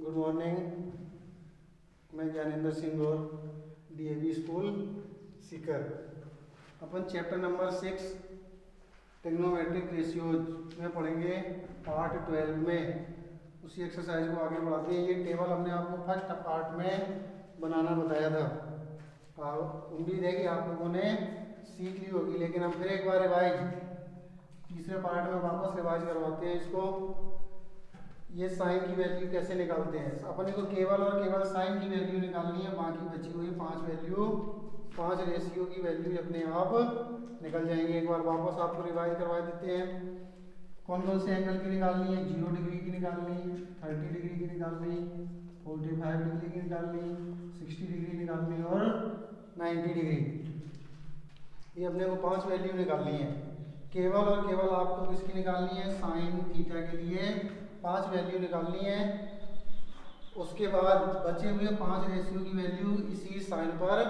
Good morning. मैं ज्ञानेंद्र सिंह और DAV school Sikar. अपन chapter number 6 trigonometric ratios में पढ़ेंगे पार्ट 12 में। उसी एक्सरसाइज को आगे बढ़ाते हैं। ये टेबल हमने आपको फर्स्ट पार्ट में बनाना बताया था और उम्मीद है कि आप लोगों ने सीख ली होगी, लेकिन हम फिर एक बार रिवाइज तीसरे पार्ट में वापस रिवाइज करवाते हैं इसको। ये साइन की वैल्यू कैसे निकालते हैं। अपने को केवल और केवल साइन की वैल्यू निकालनी है, बाकी बची हुई 5 रेशियो की वैल्यू अपने आप निकल जाएंगे। एक बार वापस आपको रिवाइज करवा देते हैं। कौन कौन से एंगल की निकालनी है। 0 डिग्री की निकालनी, 30 डिग्री की निकालनी, 45 डिग्री की निकालनी, 60 डिग्री निकालनी और 90 डिग्री। ये अपने को 5 वैल्यू निकालनी है। केवल और केवल आपको किसकी निकालनी है, साइन थीटा के लिए 5 वैल्यू निकालनी है। उसके बाद बचे हुए 5 रेशियो की वैल्यू इसी साइन पर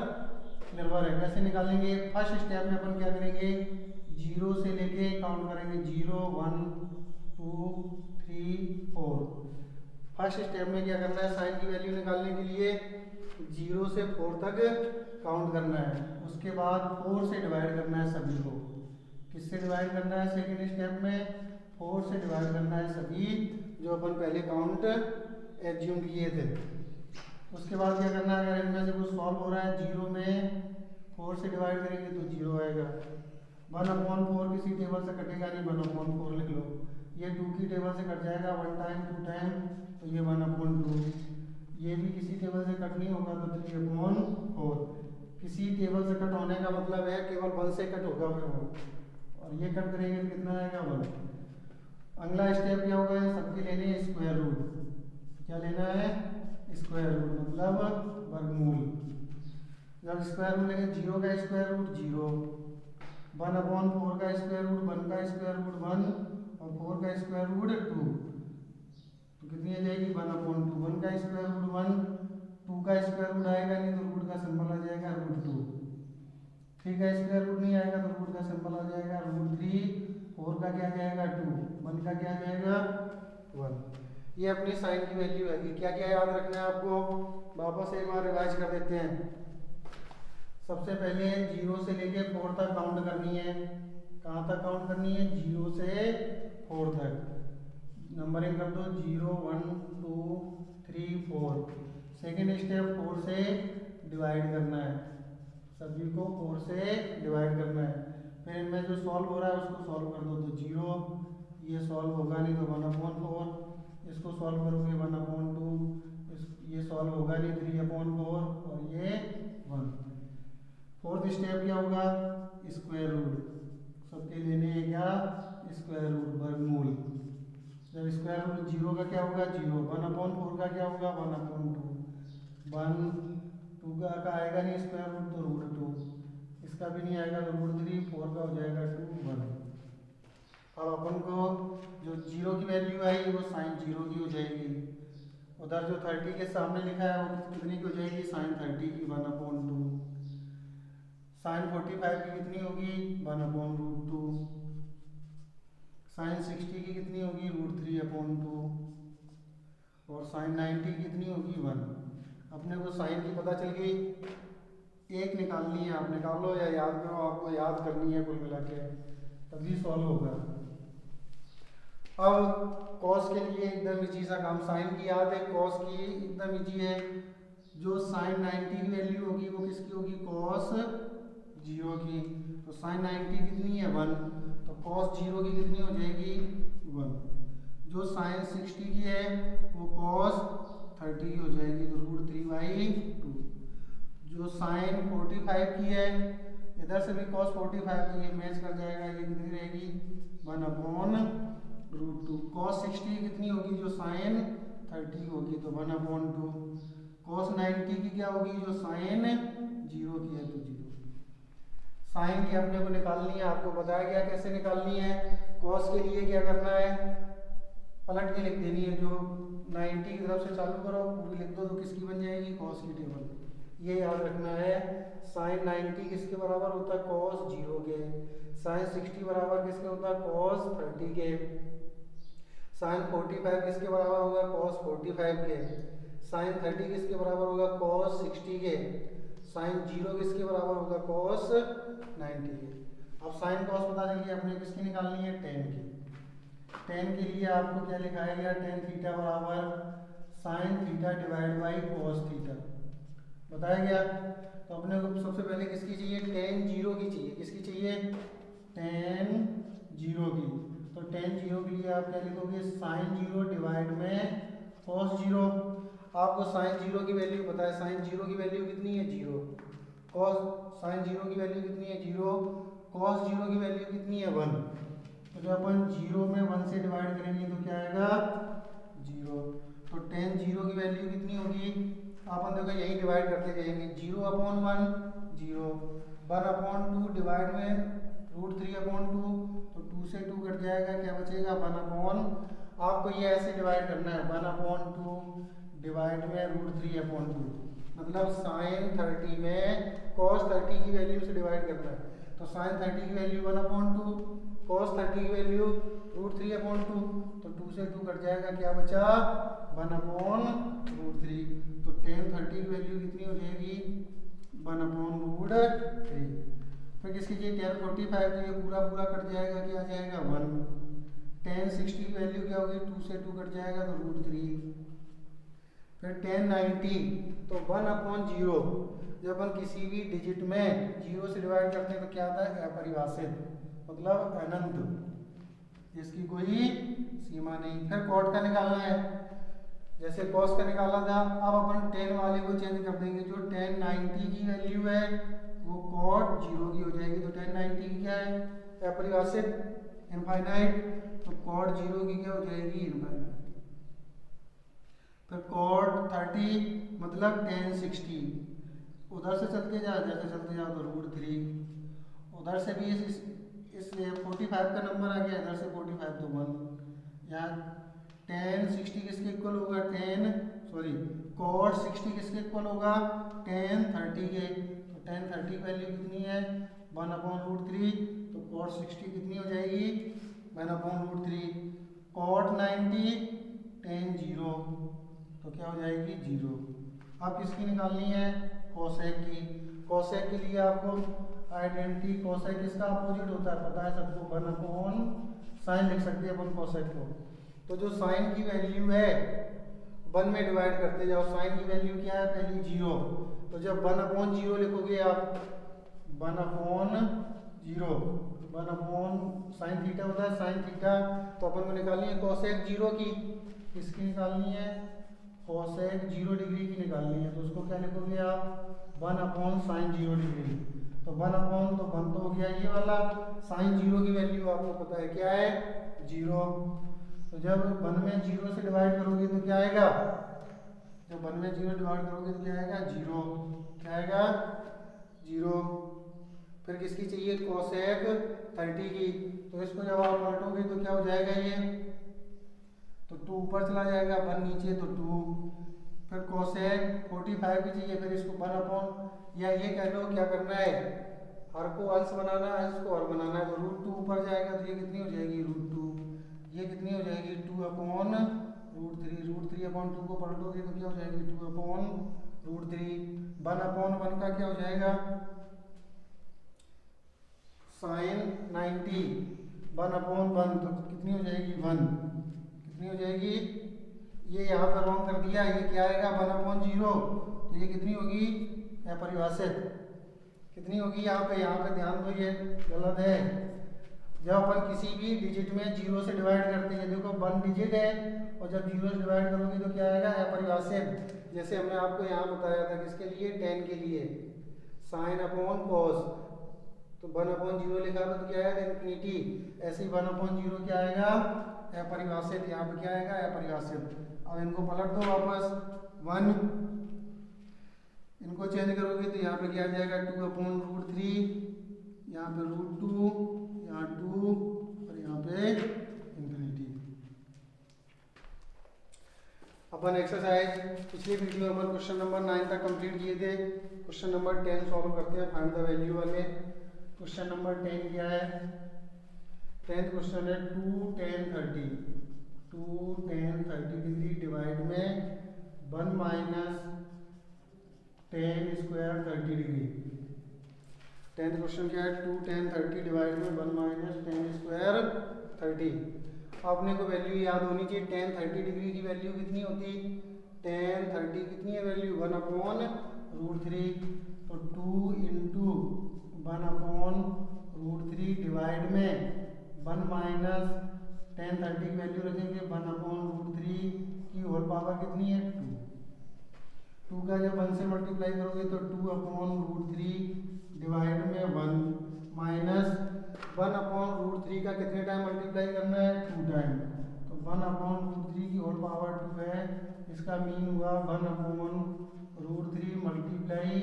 निर्भर है। कैसे निकालेंगे। फर्स्ट स्टेप में अपन क्या करेंगे, 0 से लेके काउंट करेंगे। 0 1 2 3 4। फर्स्ट स्टेप में क्या करना है, साइन की वैल्यू निकालने के लिए 0 से 4 तक काउंट करना है। उसके बाद 4 से डिवाइड करना है सभी को। किससे डिवाइड करना है, सेकेंड स्टेप में 4 से डिवाइड करना है सभी जो अपन पहले काउंट एज्यूम किए थे। उसके बाद क्या करना है, अगर इनमें से कुछ सॉल्व हो रहा है, 0 में 4 से डिवाइड करेंगे तो 0 आएगा। 1/4 किसी टेबल से कटेगा नहीं, 1/4 लिख लो। ये 2 की टेबल से कट जाएगा 1 टाइम 2 टाइम, तो ये 1/2। ये भी किसी टेबल से कट नहीं होगा तो 3/4। किसी टेबल से कट होने का मतलब है केवल 1 से कट होगा फिर वो, और ये कट करेंगे तो कितना आएगा 1। अगला स्टेप क्या होगा, सबके लेने स्क्वायर रूट। क्या लेना है, स्क्वायर रूट मतलब वर्गमूल। जब स्क्वायर रूट लेंगे 0 का स्क्वायर रूट 0, 1/4 का स्क्वायर रूट 1 का स्क्वायर रूट 1 और 4 का स्क्वायर रूट 2, तो कितनी आ जाएगी 1/2। 1 का स्क्वायर रूट 1, 2 का स्क्वायर रूट आएगा नहीं तो रूट का सिंबल आ जाएगा √2। 3 का स्क्वायर रूट नहीं आएगा तो रूट का सिंबल आ जाएगा √3। 4 का क्या जाएगा 2, 1 का क्या जाएगा 1। ये अपनी साइन की वैल्यू है। क्या क्या याद रखना है आपको, वापस एक बार रिवाइज कर देते हैं। सबसे पहले 0 से लेके 4 तक काउंट करनी है। कहाँ तक काउंट करनी है, 0 से 4 तक नंबरिंग कर दो। 0 1 2 3 4। सेकेंड स्टेप 4 से डिवाइड करना है, सभी को 4 से डिवाइड करना है। फिर इनमें जो सॉल्व हो रहा है उसको सॉल्व कर दो, तो 0, ये सॉल्व होगा नहीं तो 1/4, इसको सॉल्व करोगे 1/2, ये सॉल्व होगा नहीं 3/4 और ये 1। फोर्थ स्टेप क्या होगा, स्क्वायर रूट। सबके लेने हैं क्या, स्क्वायर रूट वर्गमूल। जब स्क्वायर रूट 0 का क्या होगा 0, 1/4 का क्या होगा 1/2, 1 2 का आएगा नहीं स्क्वायर रूट तो √2, इसका भी नहीं आएगा तो √3, 4 का हो जाएगा 2 1। अब अपन को जो 0 की वैल्यू आई वो साइन 0 की हो जाएगी। उधर जो 30 के सामने लिखा है वो कितनी की हो जाएगी, साइन 30 की 1/2। साइन 45 की कितनी होगी 1/√2। साइन 60 की कितनी होगी √3/2 और साइन 90 की कितनी होगी 1। अपने को साइन की पता चल गई, एक निकालनी है। आप निकाल लो या याद करो, आपको याद करनी है कुल मिला के, तभी सॉल्व होगा। अब कॉस के लिए एकदम इजी सा काम, साइन की याद है, कॉस की एकदम इजी है। जो साइन 90 की वैल्यू होगी वो किसकी होगी, कॉस 0 की। तो साइन 90 कितनी है 1, तो कॉस 0 की कितनी हो जाएगी 1। जो साइन 60 की है वो कॉस 30 की हो जाएगी तो √3/2। जो साइन 45 की है, इधर से भी cos 45 तो ये मैच कर जाएगा, ये कितनी रहेगी 1/√2। cos 60 कितनी होगी, जो साइन 30 होगी तो 1/2। cos 90 की क्या होगी, जो साइन 0 की है तो 0। साइन की अपने को निकालनी है, आपको बताया गया कैसे निकालनी है। cos के लिए क्या करना है, पलट के लिख देनी है। जो 90 की तरफ से चालू करो पूरी लिख दो तो किसकी बन जाएगी, cos की टेबल। ये याद रखना है। साइन 90 किसके बराबर होता है, cos 0 के। साइन 60 बराबर किसके होता है, cos 30 के। साइन 45 किसके बराबर होगा, कॉस 45 के। साइन 30 किसके बराबर होगा, कॉस 60 के। साइन 0 किसके बराबर होगा, कॉस 90 के। अब साइन कॉस पता चल गया, अपने किसकी निकालनी है, टेन की। टेन के लिए आपको क्या लिखाया गया, टेन थीटा बराबर sine theta divide by cos theta बताया गया। तो अपने को सबसे पहले किसकी चाहिए, टेन जीरो की चाहिए। किसकी चाहिए, टेन जीरो की। तो टेन जीरो के लिए आप क्या लिखोगे, साइन जीरो डिवाइड में कॉस जीरो। आपको साइन जीरो की वैल्यू पता है, साइन जीरो की वैल्यू कितनी है, जीरो। कॉस साइन जीरो की वैल्यू कितनी है, जीरो। कॉस जीरो की वैल्यू कितनी है, वन। तो जब अपन जीरो में वन से डिवाइड करेंगे तो क्या आएगा, जीरो। तो टेन जीरो की वैल्यू कितनी होगी, अपन देखो यही डिवाइड करते जाएंगे, zero upon one zero, one upon to divide में रूट थ्री अपॉन टू, तो टू से टू कट जाएगा, क्या बचेगा, वन अपॉन। आपको ये ऐसे डिवाइड करना है, वन अपॉन टू डिवाइड में रूट थ्री अपॉन टू, मतलब साइन 30 में कॉस 30 की वैल्यू से डिवाइड करना है। तो साइन 30 की value one upon two, cos 30 की value root three upon two, तो टू से टू कट जाएगा, क्या बचा, वन अपॉन रूट थ्री। तो टेन 30 की वैल्यू कितनी हो जाएगी, वन अपॉन रूट थ्री। फिर किसकी चाहिए, टेन 45, तो ये पूरा पूरा कट जाएगा, क्या आ जाएगा, वन। टेन 60 की वैल्यू क्या होगी, टू से टू कट जाएगा, तो रूट थ्री। फिर टेन 90, तो वन अपॉन जीरो। जब हम किसी भी डिजिट में जीरो से डिवाइड करते हैं तो क्या आता है, अपरिभाषित, मतलब अनंत, इसकी कोई सीमा नहीं। फिर कॉट का निकालना है, जैसे कॉस का निकाला था, अब अपन टेन वाले को चेंज कर देंगे। जो टेन 90 की वैल्यू है वो कॉट जीरो की हो जाएगी। तो टेन 90 की क्या है, अपरिभाषित, इनफाइनाइट, तो कॉट जीरो की क्या हो जाएगी, इनफाइनाइट। फिर कॉट 30 मतलब टेन 60, उधर से चलते जाओ, जैसे चलते जाओ तो रूट थ्री। उधर से भी इस 45 का नंबर आ गया, इधर से 45 तो वन। यहाँ टेन 60 किसके इक्वल होगा, कॉट 60 किसके इक्वल होगा, टेन 30 के। तो टेन 30 की वैल्यू कितनी है, वन अपॉन रूट थ्री। तो कॉट 60 कितनी हो जाएगी, one upon root three. Cot 90 tan zero, तो क्या हो जाएगी, जीरो। अब किसकी निकालनी है, कोसेक की। कोसेक के लिए आपको आइडेंटिटी, कोसेक किसका अपोजिट होता है पता है सबको, वन अपॉन साइन लिख सकते हैं अपन कोसेक को। तो जो साइन की वैल्यू है वन में डिवाइड करते जाओ, साइन की वैल्यू क्या है, पहली जीरो। तो जब वन अपॉन जीरो लिखोगे आप, one upon zero, one upon sine theta होता है, साइन थीटा। तो अपन को निकालनी है कोसेक जीरो की। किसकी निकालनी है, कोसेक 0 डिग्री की निकालनी है। तो उसको क्या लिखोगे आप, वन अपॉन साइन 0 डिग्री। तो वन अपॉन, तो वन तो हो गया ये वाला, साइन 0 की वैल्यू आपको पता है क्या है, जीरो। तो जब वन में जीरो से डिवाइड करोगे तो क्या आएगा, जब वन में जीरो डिवाइड करोगे तो क्या आएगा, जीरो। क्या आएगा, जीरो। फिर किसकी चाहिए, कोसेक 30 की। तो इसको जब आप पलटोगे तो क्या हो जाएगा ये, तो टू ऊपर चला जाएगा, वन नीचे तो टू। फिर कोसेक 45 की चाहिए, फिर इसको वन अपॉन, या ये कह लो क्या करना है, हर को अंश बनाना है, अंश को हर बनाना है। तो रूट टू ऊपर जाएगा तो ये कितनी हो जाएगी, रूट टू। ये कितनी हो जाएगी, two upon root three. Root three upon two को पलटोगे तो क्या हो जाएगी, two upon root three. One upon one का क्या हो जाएगा, साइन 90, वन अपॉन वन, तो कितनी हो जाएगी, वन। कितनी हो जाएगी, ये यहाँ पर रॉन्ग कर दिया, ये क्या आएगा, वन अपॉन जीरो। तो ये कितनी होगी, अपरिभाषित। कितनी होगी यहाँ पे ध्यान दो, ये गलत है। जब अपन किसी भी डिजिट में जीरो से डिवाइड करते हैं, देखो वन डिजिट है और जब जीरो से डिवाइड करोगे तो क्या आएगा, अपरिभाषित। जैसे हमने आपको यहाँ बताया था किसके लिए, टेन के लिए, साइन अपॉन कॉस, तो वन अपॉन जीरो लिखा था तो क्या आएगा, इन्फिनिटी। ऐसे ही वन अपॉन जीरो क्या आएगा, अपरिभाषित। यहाँ पे क्या आएगा, अपरिभाषित। अब इनको पलट दो वापस, वन, इनको चेंज करोगे तो यहाँ पे क्या आ जाएगा, टू अपॉन रूट थ्री, यहाँ पे रूट टू, यहाँ टू और यहाँ पे इन्फिनिटी। अपन एक्सरसाइज पिछले वीडियो में क्वेश्चन नंबर 9 तक कंप्लीट किए थे। क्वेश्चन नंबर 10 सॉल्व करते हैं, फाइंड द वैल्यू वाले। क्वेश्चन नंबर 10 क्या है, 10th क्वेश्चन है 2 10 30। 2 tan 30 डिग्री डिवाइड में 1 minus tan square 30 degree. 10th question क्या है, 2 tan 30 डिवाइड में 1 माइनस tan स्क्वायर 30। आपने को वैल्यू याद होनी चाहिए, tan 30 डिग्री की वैल्यू कितनी होती, tan 30 कितनी है वैल्यू 1/√3। तो 2 इंटू 1/√3 डिवाइड में 1 माइनस tan 30 की वैल्यू रखेंगे 1/√3 की होल पावर कितनी है 2 का जब 1 से मल्टीप्लाई करोगे तो 2/√3 डिवाइड में 1 माइनस 1/√3 का कितने टाइम मल्टीप्लाई करना है 2 टाइम। तो 1/√3 की होल पावर 2 है, इसका मीन हुआ 1/√3 मल्टीप्लाई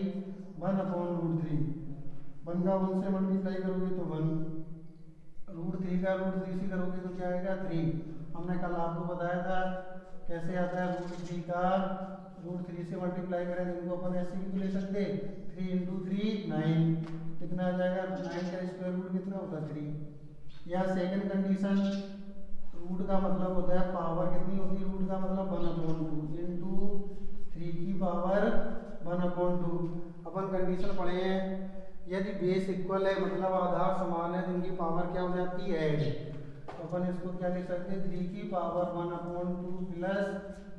1/√3। 1 का 1 से मल्टीप्लाई करोगे तो 1, √3 का √3 से करोगे तो क्या आएगा 3। हमने कल आपको बताया था कैसे आता है, √3 का √3 से मल्टीप्लाई करें तो इनको अपन ऐसे भी तो ले सकते, 3 इंटू 3 9, कितना आ जाएगा 9 का स्क्वायर रूट कितना होता है 3। या सेकंड कंडीशन, रूट का मतलब होता है पावर कितनी होती है, रूट का मतलब 1/2 इंटू 3 की पावर 1/2। अपन कंडीशन पढ़े हैं, यदि बेस इक्वल है मतलब आधार समान है तो इनकी पावर क्या हो जाती है ऐड। तो अपन इसको क्या लिख सकते हैं 3 की पावर 1/2 प्लस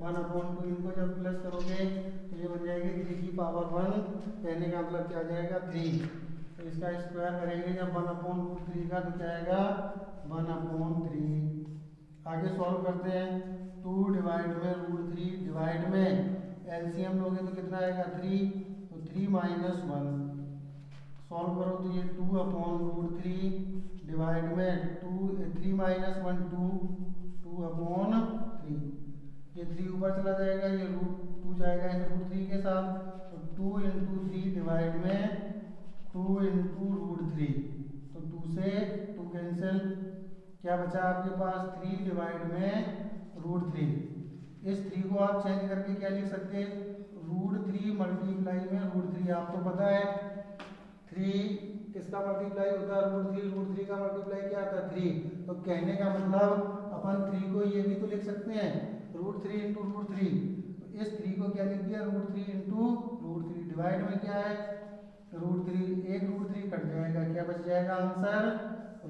1/2, इनको जब प्लस करोगे तो ये बन जाएगी 3 की पावर 1, कहने का मतलब क्या आ जाएगा 3। तो इसका स्क्वायर करेंगे जब 1/√3 का तो क्या आएगा 1/3। आगे सॉल्व करते हैं, 2 डिवाइड में √3 डिवाइड में एलसीएम लोगे तो कितना आएगा 3, तो 3 माइनस 1 सॉल्व करो तो ये 2/√3 डिवाइड में 3 माइनस 1 2/3। ये 3 ऊपर चला जाएगा, ये √2 जाएगा इस √3 के साथ, तो 2 इंटू 3 डिवाइड में 2 इंटू √3, तो 2 से 2 कैंसिल, क्या बचा आपके पास 3 डिवाइड में √3। इस 3 को आप चेंज करके क्या लिख सकते हैं, √3 मल्टीप्लाई में √3। आपको पता है 3 किसका मल्टीप्लाई होता है √3 का मल्टीप्लाई क्या आता है 3। तो कहने का मतलब अपन 3 को ये भी तो लिख सकते हैं √3 इंटू √3। तो इस 3 को क्या लिख दिया √3 इंटू √3, डिवाइड में क्या है √3, एक √3 कट जाएगा, क्या बच जाएगा आंसर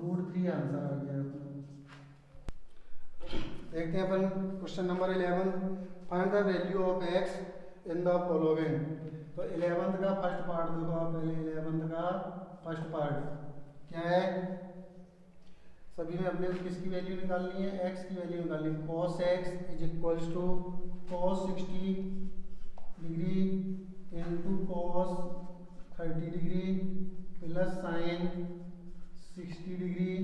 √3 आंसर आ गया। देखते हैं अपन question number 11, find the value of x in the following. तो 11th का फर्स्ट पार्ट देखो आप पहले, 11th का फर्स्ट पार्ट क्या है, सभी में अपने किसकी वैल्यू निकालनी है, x की वैल्यू निकालनी है। cos x is equals to cos 60 degree into cos 30 degree plus sine 60 degree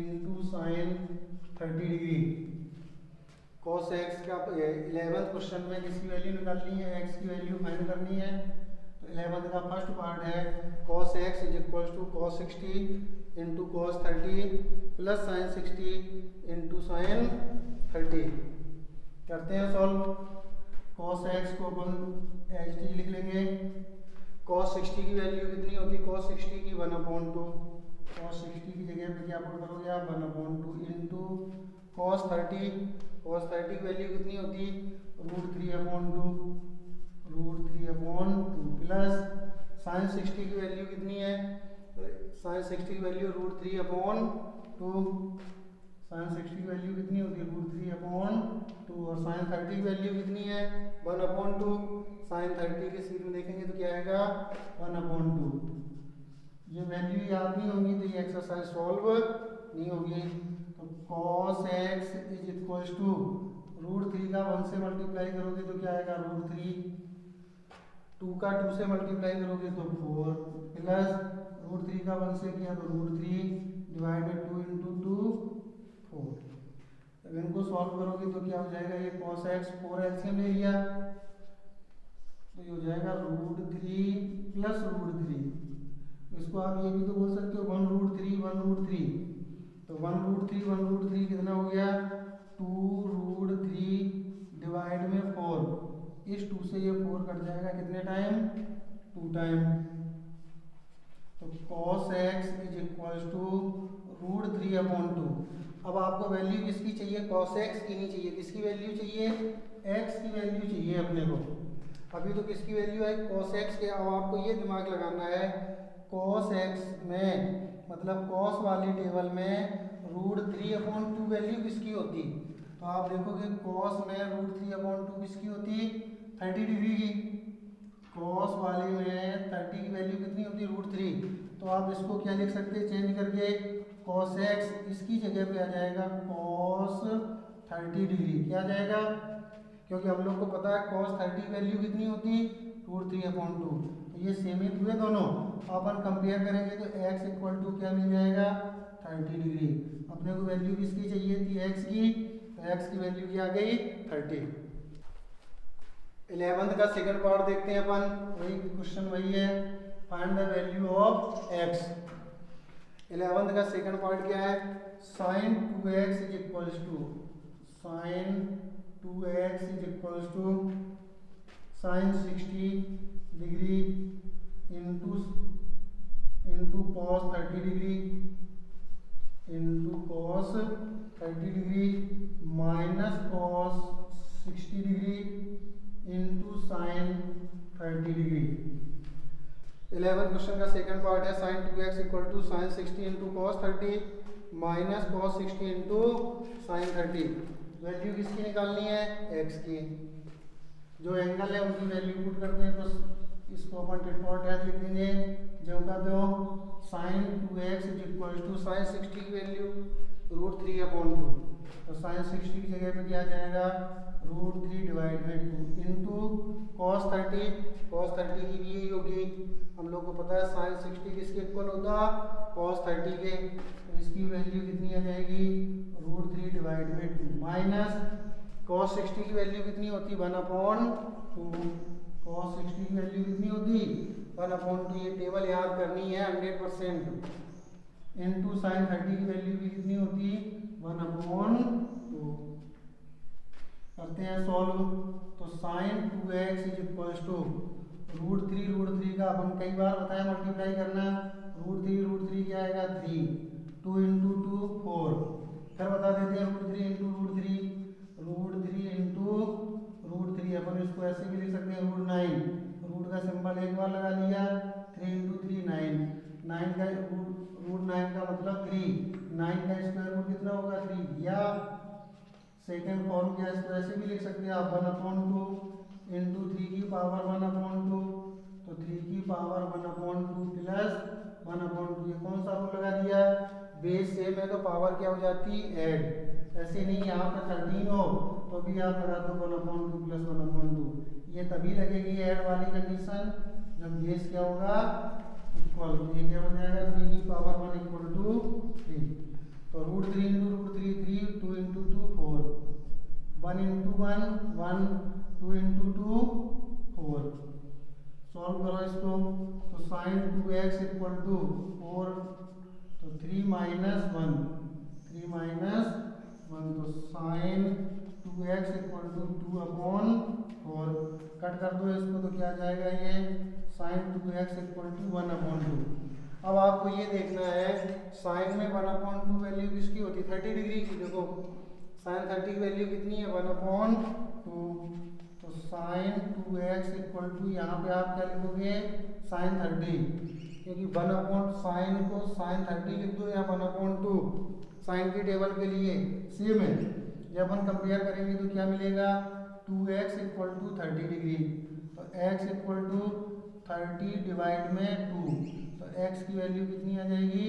into sine 30 degree. cos x का 11th क्वेश्चन में किसकी वैल्यू निकालनी है, x की वैल्यू फाइंड करनी है। तो 11th का फर्स्ट पार्ट है cos x is equals to cos 60 into cos 30 plus sine 60 into sine 30। करते हैं सॉल्व। cos x को अपन एज इट इज लिख लेंगे, cos 60 की वैल्यू कितनी होती है, cos 60 की 1/2, cos 60 की जगह पे क्या पुट करोगे आप 1/2 इंटू cos 30 की वैल्यू कितनी होती √3/2 प्लस साइन 60 की वैल्यू कितनी है, साइन 60 की वैल्यू √3/2, साइन 60 की वैल्यू कितनी होती है √3/2, और साइन 30 की वैल्यू कितनी है 1/2। साइन 30 के सीध में देखेंगे तो क्या आएगा 1/2। ये वैल्यू याद नहीं होगी तो ये एक्सरसाइज सॉल्व नहीं होगी। तो cos x is equals to √3 का 1 से मल्टीप्लाई करोगे तो क्या आएगा √3, 2 का 2 से मल्टीप्लाई करोगे तो 4 प्लस √3 का 1 से किया तो √3 डिवाइडेड 2 इंटू 2 4। अब इनको सॉल्व करोगे तो क्या हो जाएगा, ये cos x 4 एलसीएम ले लिया तो ये हो जाएगा √3 प्लस √3। इसको आप ये भी तो बोल सकते हो 1√3 तो 1√3 कितना हो गया 2√3 डिवाइड में 4। इस 2 से ये 4 कट जाएगा कितने टाइम 2 टाइम। तो cos x is equals to √3/2। अब आपको वैल्यू किसकी चाहिए, cos x की नहीं चाहिए, किसकी वैल्यू चाहिए, x की वैल्यू चाहिए अपने को। अभी तो किसकी वैल्यू है, cos x के। अब आपको ये दिमाग लगाना है, cos x में मतलब cos वाली टेबल में √3/2 वैल्यू किसकी होती, तो आप देखोगे cos में √3/2 किसकी होती, 30 डिग्री की। cos वाली में 30 की वैल्यू कितनी होती, √3। तो आप इसको क्या लिख सकते हैं, चेंज करके cos x, इसकी जगह पे आ जाएगा cos 30 डिग्री। क्या आ जाएगा, क्योंकि हम लोग को पता है cos 30 वैल्यू कितनी होती, √3/2। तो ये सेम ही हुए दोनों। अपन कंपेयर करेंगे तो x इक्वल टू क्या मिल जाएगा, 30 डिग्री। अपने को वैल्यू किसकी चाहिए थी, x की, तो x की वैल्यू क्या आ गई, 30। 11th का सेकंड पार्ट देखते हैं अपन, वही क्वेश्चन वही है, find the value of x। 11th का सेकंड पार्ट क्या है, sin 2x is equals to sin 2x is equals to sin 60 degree into cos 30 degree into cos 30 degree minus cos 60 degree into sin 30 degree. 11th question का second part है, sin 2x equal to sin 60 into cos 30 minus cos 60 into sin 30। Value किसकी निकालनी है, x की। जो angle है उनकी value put करते हैं, तो इसको अपन टिट फॉर टैट लिख देंगे। जो का दो sin 2x is equal to sin 60 की वैल्यू √3/2, तो sin 60 की जगह पे क्या आ जाएगा, √3 डिवाइड में 2 इंटू cos 30 की भी यही होगी। हम लोग को पता है sin 60 किसके इक्वल होता, cos 30 के। तो इसकी वैल्यू कितनी आ जाएगी, √3 डिवाइड में 2 माइनस cos 60 की वैल्यू कितनी होती, 1/2। cos 60 की वैल्यू कितनी होती, 1/2। ये टेबल याद करनी है 100%। इंटू sin 30 की वैल्यू भी कितनी होती, 1/2। करते हैं सॉल्व, तो sin 2x is equals to √3 का अपन कई बार बताया मल्टीप्लाई करना, √3 क्या आएगा 3, 2 इंटू 2 4। फिर बता देते हैं √3 इंटू √3 इंटू √3, अपन इसको ऐसे भी लिख सकते हैं √9। रूट का सिंबल एक बार लगा लिया, 3 इंटू 3 9, 9 का √9 का मतलब 3, 9 का स्क्वायर रूट कितना होगा 3, या सेकेंड फॉर्म क्या इसको ऐसे भी लिख सकते हैं आप 1/2 इंटू 3 की पावर 1/2, तो 3 की पावर 1/2 प्लस 1/2। ये कौन सा रूल लगा दिया, बेस सेम है तो पावर क्या हो जाती, ऐड। ऐसे नहीं यहाँ पे 13 हो तो भी आप लगा दो 1/2 प्लस 1/2। ये तभी लगेगी ऐड वाली कंडीशन जब बेस क्या होगा, इक्वल। ये क्या हो जाएगा, 3 की पावर 1 इक्वल टू 3। तो √3 into √3 3, 2 into 2 4, 1 into 1 1, 2 into 2 4। Solve करो इसको, तो sin 2x इक्वल टू 4, तो 3 माइनस 1, तो sin 2x equal to 2/4। Cut कर दो इसको तो क्या आ जाएगा, ये sin 2x इक्वल टू 1/2। अब आपको ये देखना है साइन में 1/2 वैल्यू किसकी होती है, 30 डिग्री की। देखो साइन 30 की वैल्यू कितनी है, 1/2। तो साइन 2x इक्वल टू यहाँ पे आप क्या लिखोगे, साइन 30, क्योंकि 1/साइन को साइन 30 लिख दो या 1/2 साइन की टेबल के लिए सेम है। जब अपन कंपेयर करेंगे तो क्या मिलेगा, 2x इक्वल टू 30 डिग्री, तो x इक्वल टू 30 डिवाइड में 2, तो x की वैल्यू कितनी आ जाएगी,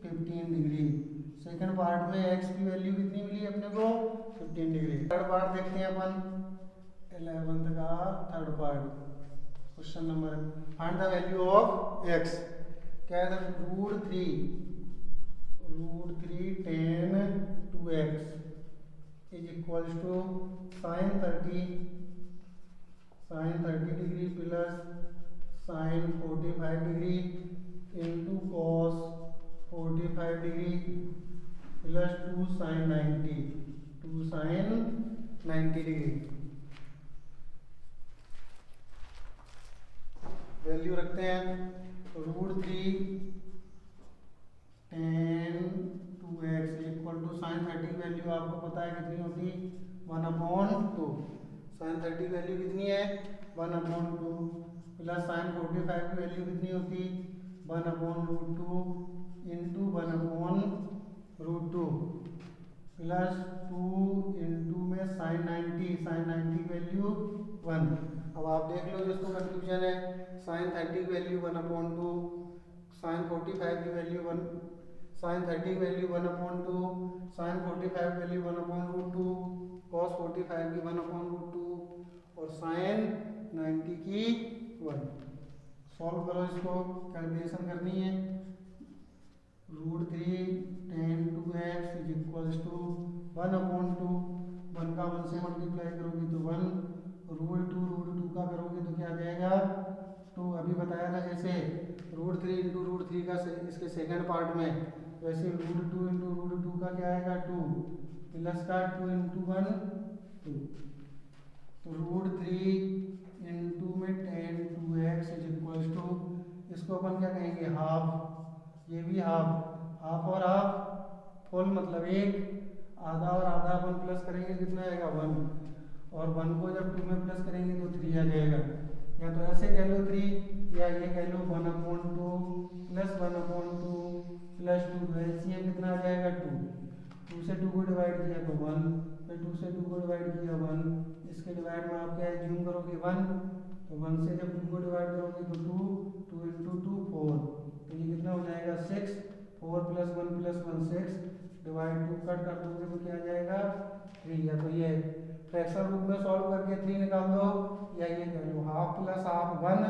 15 डिग्री। सेकंड पार्ट में x की वैल्यू कितनी मिली अपने को, 15 डिग्री। थर्ड पार्ट देखते हैं अपन 11th का third part, question number, find the value of x। क्या है, √3 tan 2x is equals to sine 30 degree plus sine 45 degree into cos 45 degree plus 2 sine 90 degree. Value रखते हैं, √3 tan 2x equal to sine 30 की value आपको पता है कितनी होती, 1/2। साइन 30 की वैल्यू कितनी है, 1/2 प्लस साइन 45 की वैल्यू कितनी होती, 1/√2 इंटू 1/√2 प्लस 2 इंटू में साइन 90 की वैल्यू 1। अब आप देख लो जिसको कंफ्यूजन है, साइन 30 की वैल्यू 1/2, साइन 45 की वैल्यू 1, साइन 30 की वैल्यू 1/2, साइन 45 की वैल्यू 1/√2, कॉस 45 की 1/√2 और साइन 90 की 1। सॉल्व करो इसको, कैलकुलेशन करनी है। √3 tan 2x is equals to 1/2, 1 का 1 से मल्टीप्लाई करोगे तो 1, √2 का करोगे तो क्या आ जाएगा 2। अभी बताया था जैसे √3 इंटू √3 का इसके सेकंड पार्ट में, वैसे √2 इंटू √2 का क्या आएगा 2 प्लस का 2 इंटू 1 2। तो √3 इंटू में tan 2x is equals to, इसको अपन क्या कहेंगे हाफ, ये भी हाफ, हाफ और हाफ फुल मतलब 1, आधा और आधा अपन प्लस करेंगे कितना आएगा 1, और 1 को जब 2 में प्लस करेंगे तो 3 आ जाएगा। या तो ऐसे कह लो 3, या ये कह लो 1/2 प्लस 1/2 प्लस 2, तो एलसीएम कितना आ जाएगा 2। 2 से 2 को डिवाइड किया तो 1, फिर 2 से 2 को डिवाइड किया 1, इसके डिवाइड में आप क्या एज्यूम करोगे 1, तो 1 से जब 2 को डिवाइड करोगे तो 2 इंटू 2 4, तो ये कितना हो जाएगा 6, 4 प्लस 1 प्लस 1 6, डिवाइड 2 कट कर दोगे तो क्या आ जाएगा 3। या तो ये फ्रैक्शन रूप में सॉल्व करके 3 निकाल दो, या ये कह लो हाफ प्लस हाफ 1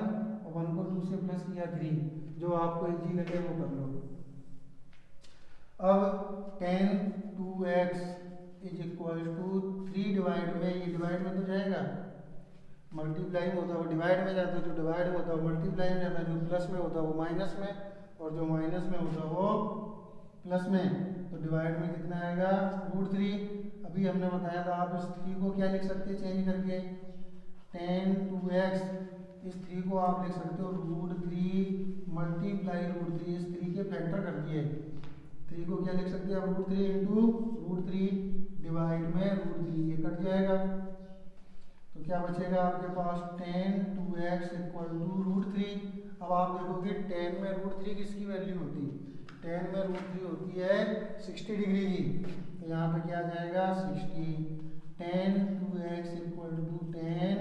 और 1 को 2 से प्लस किया 3, जो आपको इजी लगे वो कर लो। अब tan 2x is equal to 3 divide में, ये डिवाइड में तो जाएगा, मल्टीप्लाई में होता है वो डिवाइड में जाता है, जो डिवाइड में होता है वो मल्टीप्लाई में जाता है, जो प्लस में होता है वो माइनस में, और जो माइनस में होता है वो प्लस में। तो डिवाइड में कितना आएगा √3। अभी हमने बताया था आप इस 3 को क्या लिख सकते हैं चेंज करके, tan 2x, इस 3 को आप लिख सकते हो √3 मल्टीप्लाई √3, इस 3 के फैक्टर कर दिए, 3 को क्या लिख सकते हैं आप √3 इंटू √3 डिवाइड में √3, ये कट जाएगा तो क्या बचेगा आपके पास tan 2x इक्वल टू √3। अब आप देखोगे tan में √3 किसकी वैल्यू होती है, tan में √3 होती है 60 डिग्री की, तो यहाँ पे क्या आ जाएगा 60, tan 2x equal to tan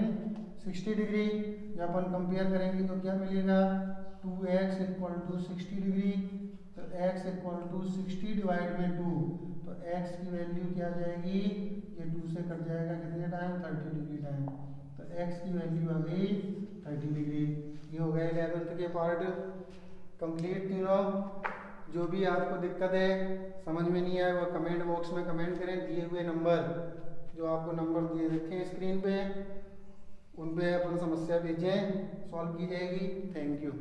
60 degree. जब अपन कंपेयर करेंगे तो क्या मिलेगा 2x इक्वल टू 60 डिग्री, तो x इक्वल टू 60 डिवाइड में 2, तो x की वैल्यू क्या आ जाएगी, ये 2 से कट जाएगा कितने टाइम 30 डिग्री टाइम, तो x की वैल्यू आ गई 30 डिग्री। ये हो गया 11th के पार्ट कंप्लीट। तीनों जो भी आपको दिक्कत है समझ में नहीं आए वो कमेंट बॉक्स में कमेंट करें, दिए हुए नंबर जो आपको नंबर दिए रखे हैं स्क्रीन पे उन पे अपन समस्या भेजें, सॉल्व की जाएगी। Thank you.